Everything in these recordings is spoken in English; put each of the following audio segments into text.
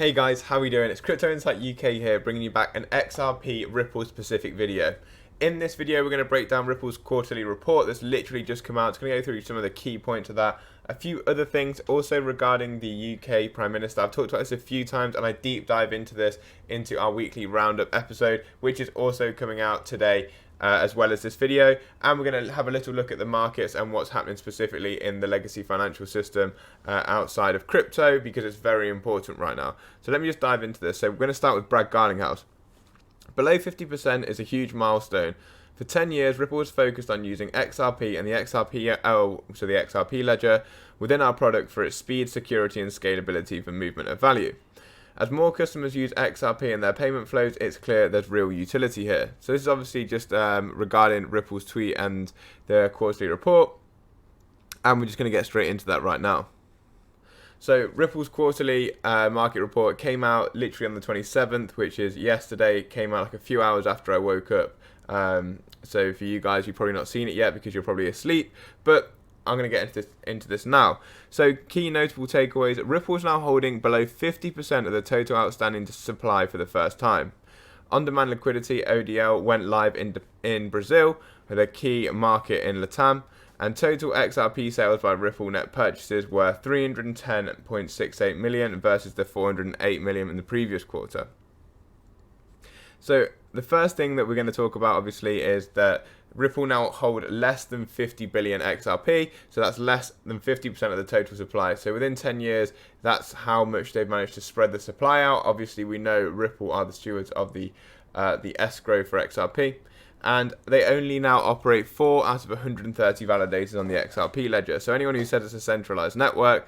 Hey guys, how are we doing? It's Cryptoinsightuk here, bringing you back an XRP Ripple specific video. In this video, we're going to break down Ripple's quarterly report that's literally just come out. It's going to go through some of the key points of that, a few other things also regarding the UK Prime Minister. I've talked about this a few times and I deep dive into this into our weekly roundup episode, which is also coming out today. As well as this video, and we're going to have a little look at the markets and what's happening specifically in the legacy financial system outside of crypto, because it's very important right now. So let me just dive into this. So we're going to start with Brad Garlinghouse. Below 50% is a huge milestone. For 10 years, Ripple was focused on using XRP and the XRP ledger within our product for its speed, security, and scalability for movement of value. As more customers use XRP in their payment flows, it's clear there's real utility here. So this is obviously just regarding Ripple's tweet and their quarterly report. And we're just going to get straight into that right now. So Ripple's quarterly market report came out literally on the 27th, which is yesterday. It came out like a few hours after I woke up. So for you guys, you've probably not seen it yet because you're probably asleep. But I'm going to get into this now. So key notable takeaways. Ripple's now holding below 50% of the total outstanding supply for the first time. On-demand liquidity, ODL, went live in Brazil, with a key market in Latam. And total XRP sales by Ripple net purchases were 310.68 million versus the 408 million in the previous quarter. So the first thing that we're going to talk about obviously is that Ripple now hold less than 50 billion XRP, so that's less than 50% of the total supply. So within 10 years, that's how much they've managed to spread the supply out. Obviously, we know Ripple are the stewards of the escrow for XRP, and they only now operate 4 out of 130 validators on the XRP ledger. So anyone who says it's a centralized network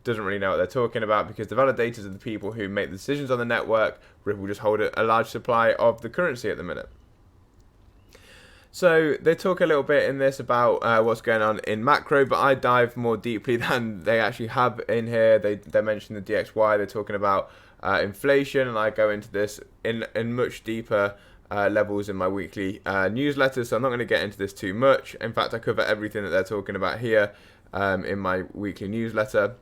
doesn't really know what they're talking about, because the validators are the people who make the decisions on the network. Ripple just hold a large supply of the currency at the minute. So they talk a little bit in this about what's going on in macro, but I dive more deeply than they actually have in here. They mention the DXY, they're talking about inflation, and I go into this in much deeper levels in my weekly newsletter, so I'm not going to get into this too much. In fact, I cover everything that they're talking about here in my weekly newsletter.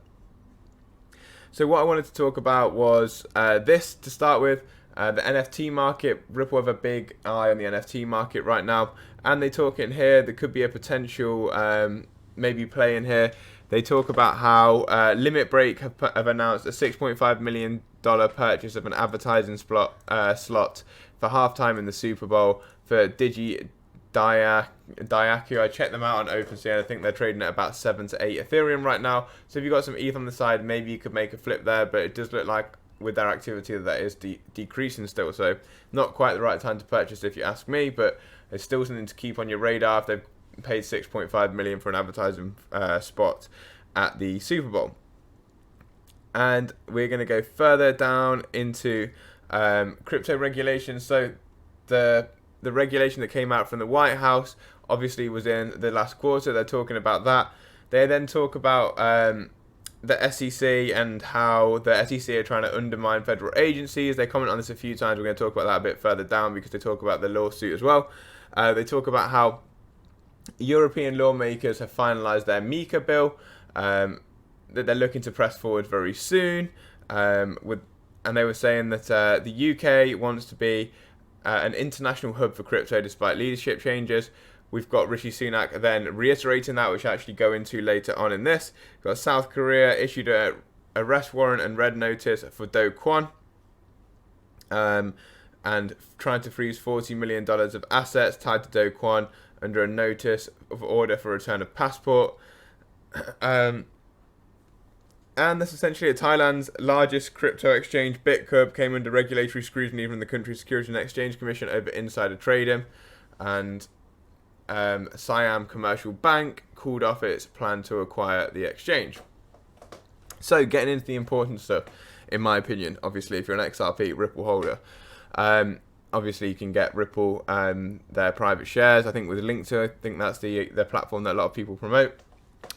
So what I wanted to talk about was this to start with. The NFT market. Ripple have a big eye on the NFT market right now, and they talk in here there could be a potential maybe play in here. They talk about how Limit Break have announced a $6.5 million purchase of an advertising slot for halftime in the Super Bowl for Diaku. I checked them out on OpenSea, and I think they're trading at about 7 to 8 Ethereum right now. So if you've got some ETH on the side, maybe you could make a flip there, but it does look like with their activity that is decreasing still, so not quite the right time to purchase if you ask me, but it's still something to keep on your radar if they've paid 6.5 million for an advertising spot at the Super Bowl. And we're going to go further down into crypto regulation. So the regulation that came out from the White House obviously was in the last quarter. They're talking about that. They then talk about the SEC and how the SEC are trying to undermine federal agencies. They comment on this a few times. We're going to talk about that a bit further down because they talk about the lawsuit as well. They talk about how European lawmakers have finalised their MiCA bill that they're looking to press forward very soon. And they were saying that the UK wants to be an international hub for crypto despite leadership changes. We've got Rishi Sunak then reiterating that, which I actually go into later on in this. We've got South Korea issued a arrest warrant and red notice for Do Kwon, and trying to freeze $40 million of assets tied to Do Kwon under a notice of order for return of passport. And that's essentially Thailand's largest crypto exchange, BitCub, came under regulatory scrutiny from the country's Securities and Exchange Commission over insider trading, and Siam Commercial Bank called off its plan to acquire the exchange. So getting into the important stuff, in my opinion, obviously if you're an XRP Ripple holder, obviously you can get Ripple their private shares. I think with a link to, I think that's the platform that a lot of people promote.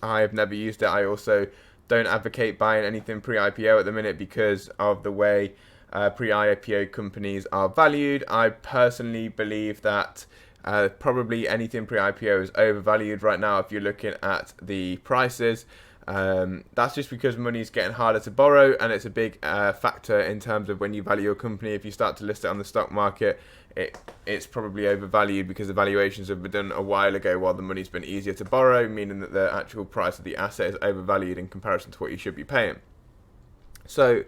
I have never used it. I also don't advocate buying anything pre-IPO at the minute because of the way pre-IPO companies are valued. I personally believe that probably anything pre-IPO is overvalued right now if you're looking at the prices. That's just because money is getting harder to borrow, and it's a big factor in terms of when you value a company. If you start to list it on the stock market, it's probably overvalued because the valuations have been done a while ago while the money's been easier to borrow, meaning that the actual price of the asset is overvalued in comparison to what you should be paying. So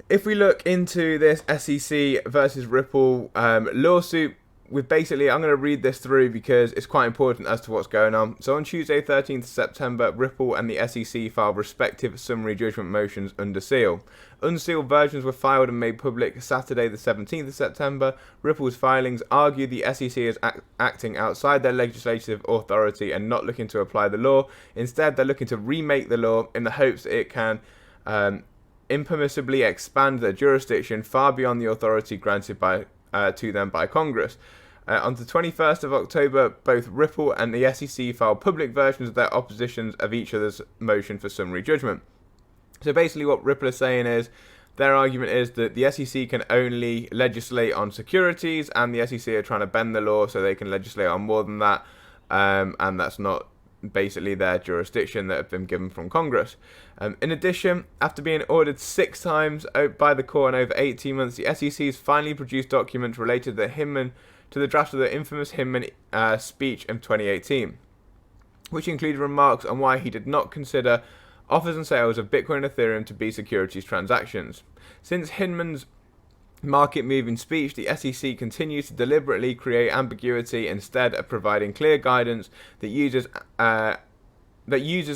if we look into this SEC versus Ripple lawsuit, with basically, I'm going to read this through because it's quite important as to what's going on. So on Tuesday, 13th September, Ripple and the SEC filed respective summary judgment motions under seal. Unsealed versions were filed and made public Saturday, the 17th of September. Ripple's filings argue the SEC is acting outside their legislative authority and not looking to apply the law. Instead, they're looking to remake the law in the hopes that it can impermissibly expand their jurisdiction far beyond the authority granted to them by Congress. On the 21st of October, both Ripple and the SEC filed public versions of their oppositions of each other's motion for summary judgment. So basically what Ripple is saying is, their argument is that the SEC can only legislate on securities, and the SEC are trying to bend the law so they can legislate on more than that, and that's not basically their jurisdiction that have been given from Congress. In addition, after being ordered 6 times by the court in over 18 months, the SEC has finally produced documents related to the draft of the infamous Hinman speech in 2018, which included remarks on why he did not consider offers and sales of Bitcoin and Ethereum to be securities transactions. Since Hinman's market-moving speech, the SEC continues to deliberately create ambiguity instead of providing clear guidance that uses that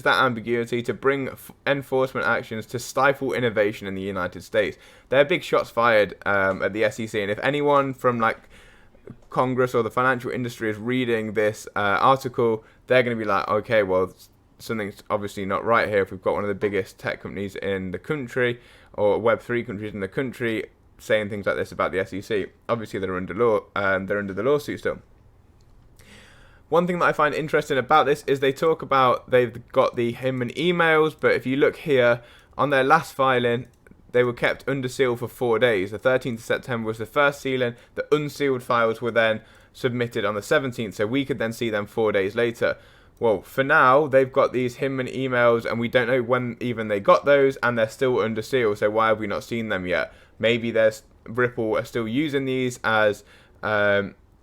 ambiguity to bring enforcement actions to stifle innovation in the United States. There are big shots fired at the SEC, and if anyone from Congress or the financial industry is reading this article, they're going to be like, okay, well, something's obviously not right here if we've got one of the biggest tech companies in the country, or Web3 countries in the country, saying things like this about the SEC. Obviously, they're under the lawsuit still. One thing that I find interesting about this is they talk about they've got the Hinman emails, but if you look here on their last filing, they were kept under seal for 4 days. The 13th of September was the first sealing. The unsealed files were then submitted on the 17th, so we could then see them 4 days later. Well, for now, they've got these Hinman emails, and we don't know when even they got those, and they're still under seal, so why have we not seen them yet? Maybe Ripple are still using these as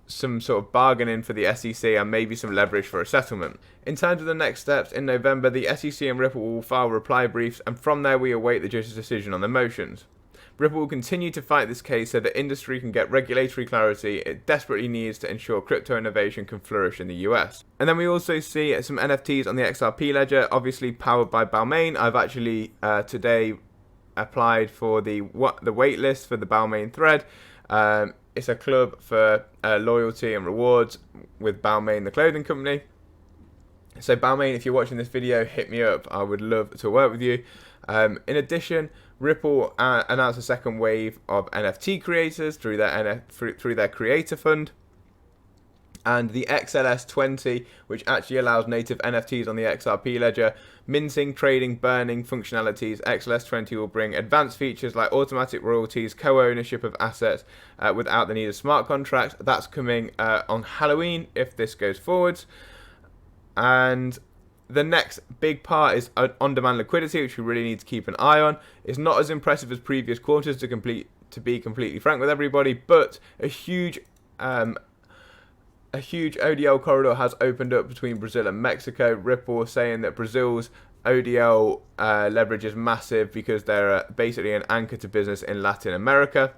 some sort of bargaining for the SEC and maybe some leverage for a settlement. In terms of the next steps, in November, the SEC and Ripple will file reply briefs, and from there we await the judge's decision on the motions. Ripple will continue to fight this case so the industry can get regulatory clarity it desperately needs to ensure crypto innovation can flourish in the US. And then we also see some NFTs on the XRP ledger, obviously powered by Balmain. I've actually today applied for the waitlist for the Balmain thread. It's a club for loyalty and rewards with Balmain, the clothing company. So Balmain, if you're watching this video, hit me up. I would love to work with you. In addition, Ripple announced a second wave of NFT creators through their creator fund. And the XLS20, which actually allows native NFTs on the XRP ledger, minting, trading, burning functionalities. XLS20 will bring advanced features like automatic royalties, co-ownership of assets without the need of smart contracts. That's coming on Halloween if this goes forwards. And the next big part is on-demand liquidity, which we really need to keep an eye on. It's not as impressive as previous quarters, to be completely frank with everybody, but a huge ODL corridor has opened up between Brazil and Mexico. Ripple saying that Brazil's ODL leverage is massive because they're basically an anchor to business in Latin America.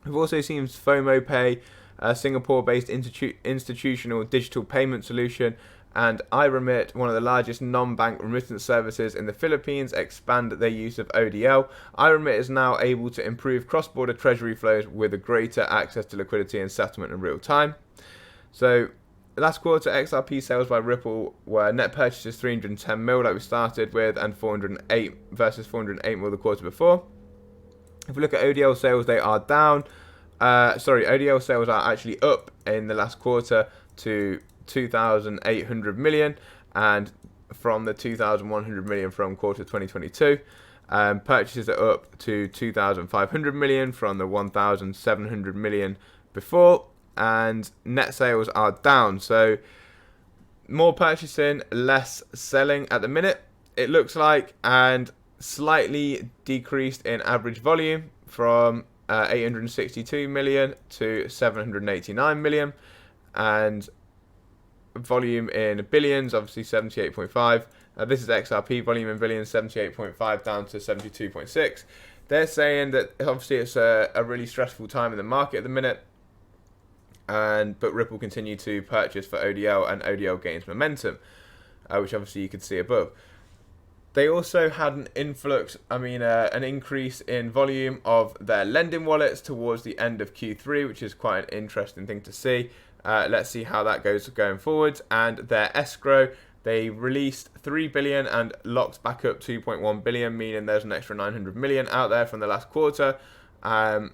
We've also seen FOMO Pay, a Singapore-based institutional digital payment solution, and iRemit, one of the largest non-bank remittance services in the Philippines, expand their use of ODL. iRemit is now able to improve cross-border treasury flows with a greater access to liquidity and settlement in real time. So last quarter, XRP sales by Ripple were net purchases 310 mil like we started with, and 408 versus 408 mil the quarter before. If we look at ODL sales, they are down. ODL sales are actually up in the last quarter to 2,800 million, and from the 2,100 million from quarter 2022. Purchases are up to 2,500 million from the 1,700 million before, and net sales are down. So more purchasing, less selling at the minute. it looks like, and slightly decreased in average volume from 862 million to 789 million, and volume in billions, obviously 78.5. This is XRP volume in billions, 78.5 down to 72.6. They're saying that obviously it's a really stressful time in the market at the minute, but Ripple continue to purchase for ODL, and ODL gains momentum, which obviously you could see above. They also had an an increase in volume of their lending wallets towards the end of Q3, which is quite an interesting thing to see. Let's see how that goes going forward. And their escrow, they released 3 billion and locked back up 2.1 billion, meaning there's an extra 900 million out there from the last quarter. And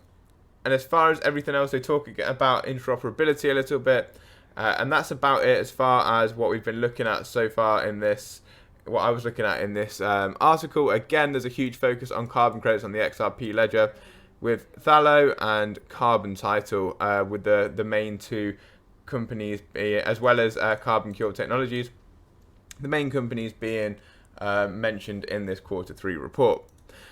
as far as everything else, they talk about interoperability a little bit. And that's about it as far as what we've been looking at so far in this, what I was looking at in this article. Again, there's a huge focus on carbon credits on the XRP ledger, with Thallo and Carbon Title, with the main two companies, as well as Carbon Cure Technologies, the main companies being mentioned in this Q3 report.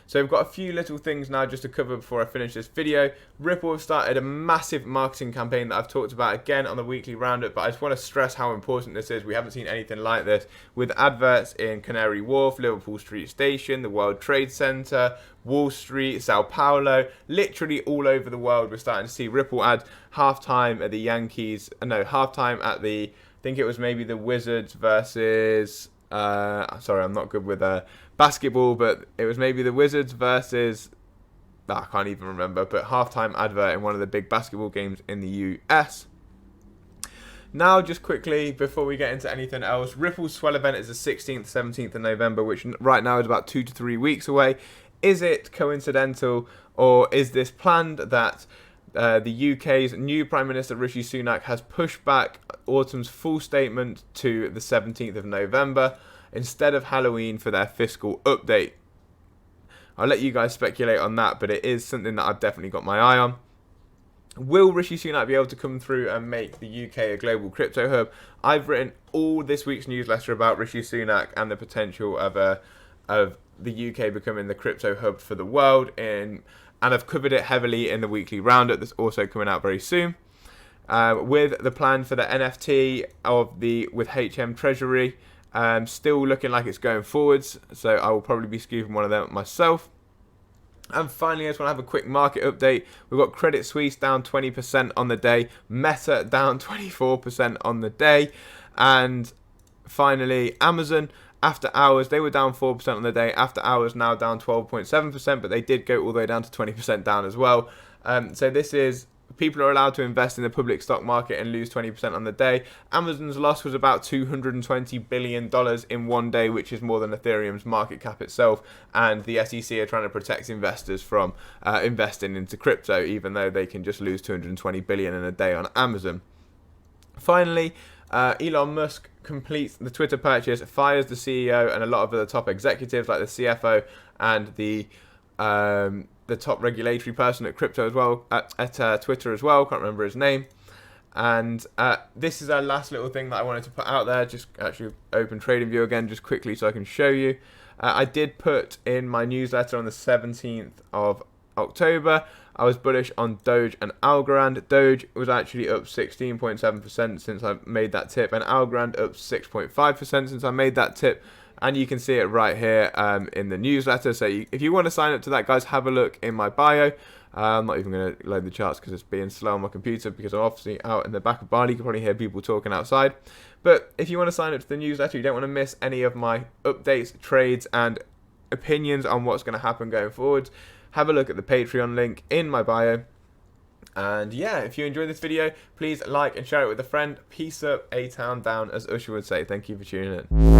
So we've got a few little things now just to cover before I finish this video. Ripple have started a massive marketing campaign that I've talked about again on the weekly roundup, but I just want to stress how important this is. We haven't seen anything like this, with adverts in Canary Wharf, Liverpool Street Station, the World Trade Center, Wall Street, Sao Paulo, literally all over the world. We're starting to see Ripple ads halftime at the Yankees, halftime at the, I think it was maybe the Wizards versus, sorry, I'm not good with basketball, but it was maybe the Wizards versus, I can't even remember, but halftime advert in one of the big basketball games in the US. Now, just quickly, before we get into anything else, Ripple's Swell event is the 16th, 17th of November, which right now is about 2 to 3 weeks away. Is it coincidental, or is this planned that the UK's new Prime Minister Rishi Sunak has pushed back Autumn's full statement to the 17th of November instead of Halloween for their fiscal update? I'll let you guys speculate on that, but it is something that I've definitely got my eye on. Will Rishi Sunak be able to come through and make the UK a global crypto hub? I've written all this week's newsletter about Rishi Sunak and the potential of the UK becoming the crypto hub for the world, and I've covered it heavily in the weekly roundup that's also coming out very soon. With the plan for the NFT with HM Treasury, still looking like it's going forwards, so I will probably be scooping one of them myself. And finally, I just want to have a quick market update. We've got Credit Suisse down 20% on the day, Meta down 24% on the day, and finally Amazon, after hours, they were down 4% on the day. After hours, now down 12.7%, but they did go all the way down to 20% down as well. So this is, people are allowed to invest in the public stock market and lose 20% on the day. Amazon's loss was about $220 billion in one day, which is more than Ethereum's market cap itself. And the SEC are trying to protect investors from investing into crypto, even though they can just lose $220 billion in a day on Amazon. Finally, Elon Musk completes the Twitter purchase, fires the CEO and a lot of the top executives like the CFO and the top regulatory person at crypto as well, at Twitter as well, can't remember his name. And this is our last little thing that I wanted to put out there, just actually open TradingView again just quickly so I can show you. I did put in my newsletter on the 17th of October, I was bullish on Doge and Algorand. Doge was actually up 16.7% since I made that tip, and Algorand up 6.5% since I made that tip. And you can see it right here in the newsletter. So if you want to sign up to that, guys, have a look in my bio. I'm not even going to load the charts because it's being slow on my computer, because I'm obviously out in the back of Bali. You can probably hear people talking outside. But if you want to sign up to the newsletter, you don't want to miss any of my updates, trades, and opinions on what's going to happen going forward, have a look at the Patreon link in my bio. And yeah, if you enjoyed this video, please like and share it with a friend. Peace up, A-Town down, as Usher would say. Thank you for tuning in.